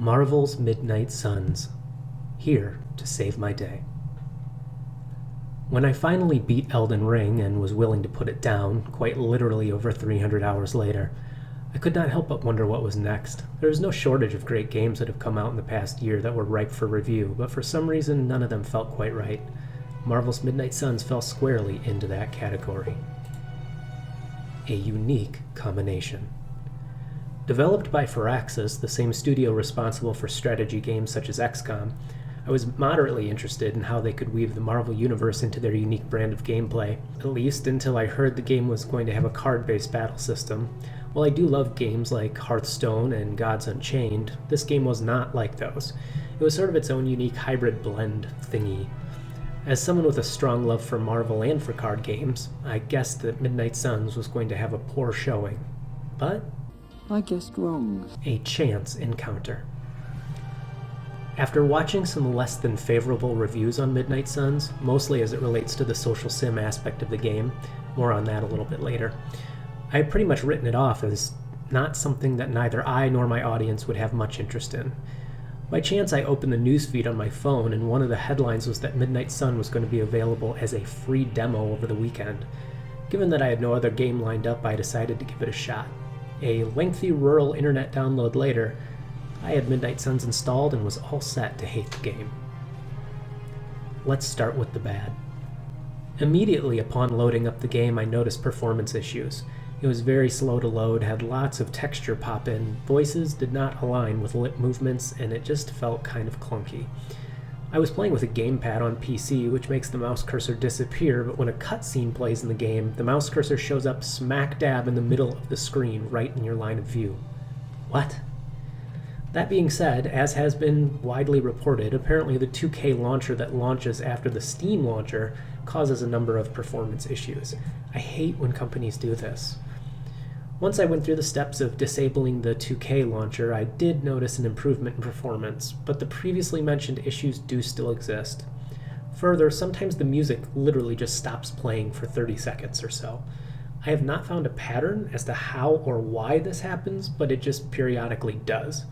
Marvel's Midnight Suns, here to save my day. When I finally beat Elden Ring and was willing to put it down, quite literally over 300 hours later, I could not help but wonder what was next. There is no shortage of great games that have come out in the past year that were ripe for review, but for some reason none of them felt quite right. Marvel's Midnight Suns fell squarely into that category. A unique combination. Developed by Firaxis, the same studio responsible for strategy games such as XCOM, I was moderately interested in how they could weave the Marvel Universe into their unique brand of gameplay, at least until I heard the game was going to have a card-based battle system. While I do love games like Hearthstone and Gods Unchained, this game was not like those. It was sort of its own unique hybrid blend thingy. As someone with a strong love for Marvel and for card games, I guessed that Midnight Suns was going to have a poor showing. But I guessed wrong. A chance encounter. After watching some less than favorable reviews on Midnight Suns, mostly as it relates to the social sim aspect of the game, more on that a little bit later, I had pretty much written it off as not something that neither I nor my audience would have much interest in. By chance, I opened the newsfeed on my phone, and one of the headlines was that Midnight Sun was going to be available as a free demo over the weekend. Given that I had no other game lined up, I decided to give it a shot. A lengthy rural internet download later, I had Midnight Suns installed and was all set to hate the game. Let's start with the bad. Immediately upon loading up the game, I noticed performance issues. It was very slow to load, had lots of texture pop in, voices did not align with lip movements, and it just felt kind of clunky. I was playing with a gamepad on PC, which makes the mouse cursor disappear, but when a cutscene plays in the game, the mouse cursor shows up smack dab in the middle of the screen, right in your line of view. What? That being said, as has been widely reported, apparently the 2K launcher that launches after the Steam launcher causes a number of performance issues. I hate when companies do this. Once I went through the steps of disabling the 2K launcher, I did notice an improvement in performance, but the previously mentioned issues do still exist. Further, sometimes the music literally just stops playing for 30 seconds or so. I have not found a pattern as to how or why this happens, but it just periodically does.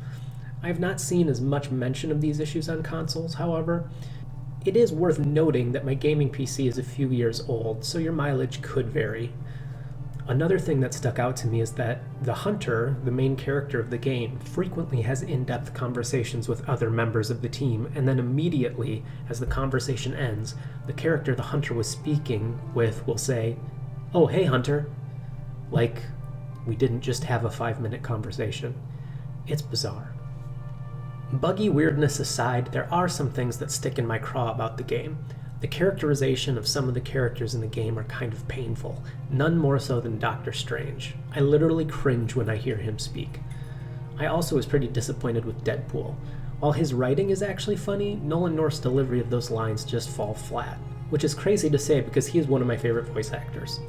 I have not seen as much mention of these issues on consoles, however. It is worth noting that my gaming PC is a few years old, so your mileage could vary. Another thing that stuck out to me is that the Hunter, the main character of the game, frequently has in-depth conversations with other members of the team, and then immediately, as the conversation ends, the character the Hunter was speaking with will say, "Oh, hey Hunter," like we didn't just have a 5-minute conversation. It's bizarre. Buggy weirdness aside, there are some things that stick in my craw about the game. The characterization of some of the characters in the game are kind of painful, none more so than Doctor Strange. I literally cringe when I hear him speak. I also was pretty disappointed with Deadpool. While his writing is actually funny, Nolan North's delivery of those lines just fall flat, which is crazy to say because he is one of my favorite voice actors.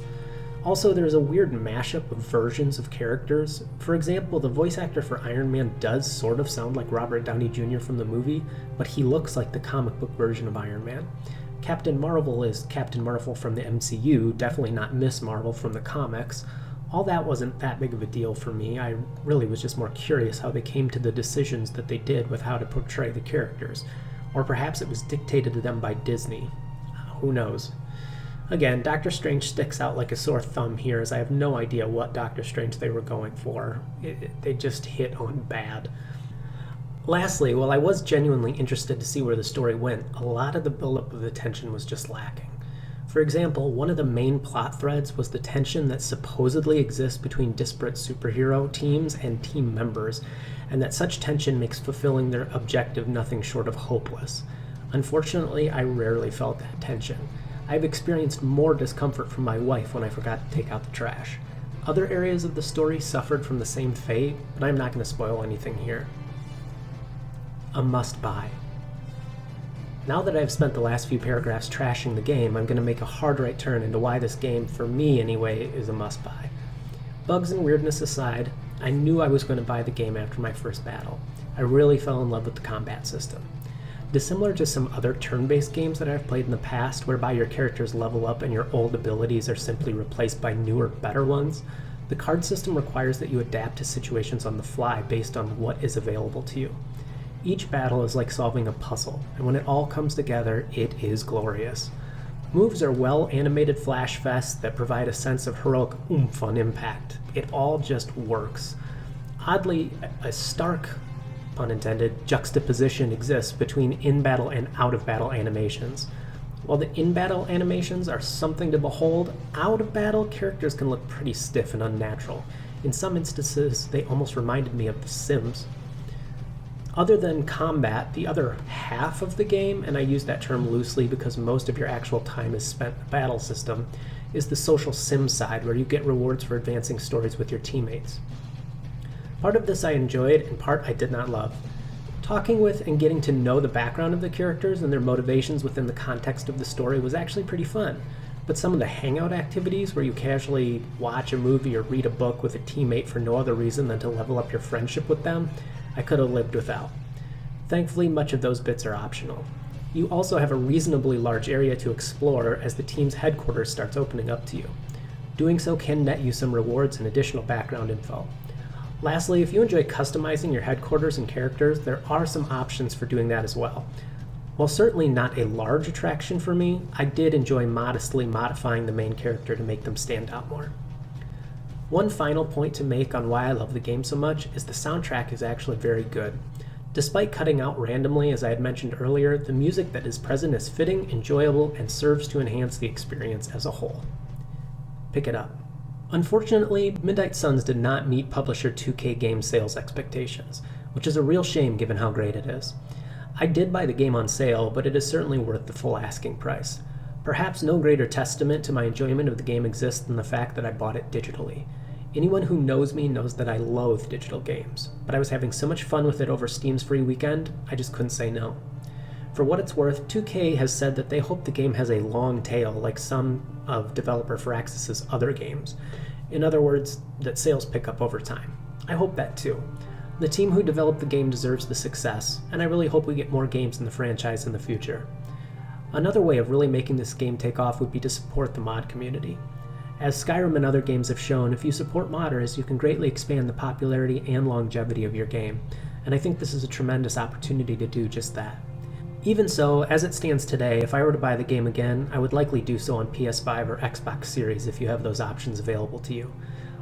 Also, there's a weird mashup of versions of characters. For example, the voice actor for Iron Man does sort of sound like Robert Downey Jr. from the movie, but he looks like the comic book version of Iron Man. Captain Marvel is Captain Marvel from the MCU, definitely not Miss Marvel from the comics. All that wasn't that big of a deal for me. I really was just more curious how they came to the decisions that they did with how to portray the characters. Or perhaps it was dictated to them by Disney. Who knows? Again, Doctor Strange sticks out like a sore thumb here, as I have no idea what Doctor Strange they were going for. They just hit on bad. Lastly, while I was genuinely interested to see where the story went, a lot of the buildup of the tension was just lacking. For example, one of the main plot threads was the tension that supposedly exists between disparate superhero teams and team members, and that such tension makes fulfilling their objective nothing short of hopeless. Unfortunately, I rarely felt that tension. I've experienced more discomfort from my wife when I forgot to take out the trash. Other areas of the story suffered from the same fate, but I'm not going to spoil anything here. A must-buy. Now that I've spent the last few paragraphs trashing the game, I'm going to make a hard right turn into why this game, for me anyway, is a must-buy. Bugs and weirdness aside, I knew I was going to buy the game after my first battle. I really fell in love with the combat system. Dissimilar to some other turn-based games that I've played in the past, whereby your characters level up and your old abilities are simply replaced by newer, better ones, the card system requires that you adapt to situations on the fly based on what is available to you. Each battle is like solving a puzzle, and when it all comes together, it is glorious. Moves are well-animated flash fests that provide a sense of heroic oomph on impact. It all just works. Oddly, a stark, pun intended, juxtaposition exists between in-battle and out-of-battle animations. While the in-battle animations are something to behold, out-of-battle characters can look pretty stiff and unnatural. In some instances, they almost reminded me of The Sims. Other than combat, the other half of the game, and I use that term loosely because most of your actual time is spent in the battle system, is the social sim side where you get rewards for advancing stories with your teammates. Part of this I enjoyed, and part I did not love. Talking with and getting to know the background of the characters and their motivations within the context of the story was actually pretty fun, but some of the hangout activities where you casually watch a movie or read a book with a teammate for no other reason than to level up your friendship with them, I could have lived without. Thankfully, much of those bits are optional. You also have a reasonably large area to explore as the team's headquarters starts opening up to you. Doing so can net you some rewards and additional background info. Lastly, if you enjoy customizing your headquarters and characters, there are some options for doing that as well. While certainly not a large attraction for me, I did enjoy modestly modifying the main character to make them stand out more. One final point to make on why I love the game so much is the soundtrack is actually very good. Despite cutting out randomly, as I had mentioned earlier, the music that is present is fitting, enjoyable, and serves to enhance the experience as a whole. Pick it up. Unfortunately, Midnight Suns did not meet publisher 2K Games sales expectations, which is a real shame given how great it is. I did buy the game on sale, but it is certainly worth the full asking price. Perhaps no greater testament to my enjoyment of the game exists than the fact that I bought it digitally. Anyone who knows me knows that I loathe digital games, but I was having so much fun with it over Steam's free weekend, I just couldn't say no. For what it's worth, 2K has said that they hope the game has a long tail like some of developer Firaxis's other games. In other words, that sales pick up over time. I hope that too. The team who developed the game deserves the success, and I really hope we get more games in the franchise in the future. Another way of really making this game take off would be to support the mod community. As Skyrim and other games have shown, if you support modders, you can greatly expand the popularity and longevity of your game, and I think this is a tremendous opportunity to do just that. Even so, as it stands today, if I were to buy the game again, I would likely do so on PS5 or Xbox Series if you have those options available to you.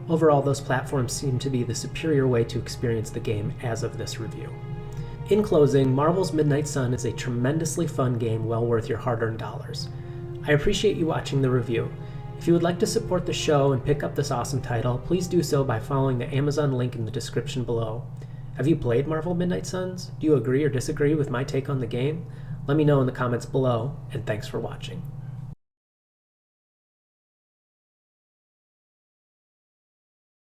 Overall, those platforms seem to be the superior way to experience the game as of this review. In closing, Marvel's Midnight Sun is a tremendously fun game well worth your hard-earned dollars. I appreciate you watching the review. If you would like to support the show and pick up this awesome title, please do so by following the Amazon link in the description below. Have you played Marvel Midnight Suns? Do you agree or disagree with my take on the game? Let me know in the comments below, and thanks for watching.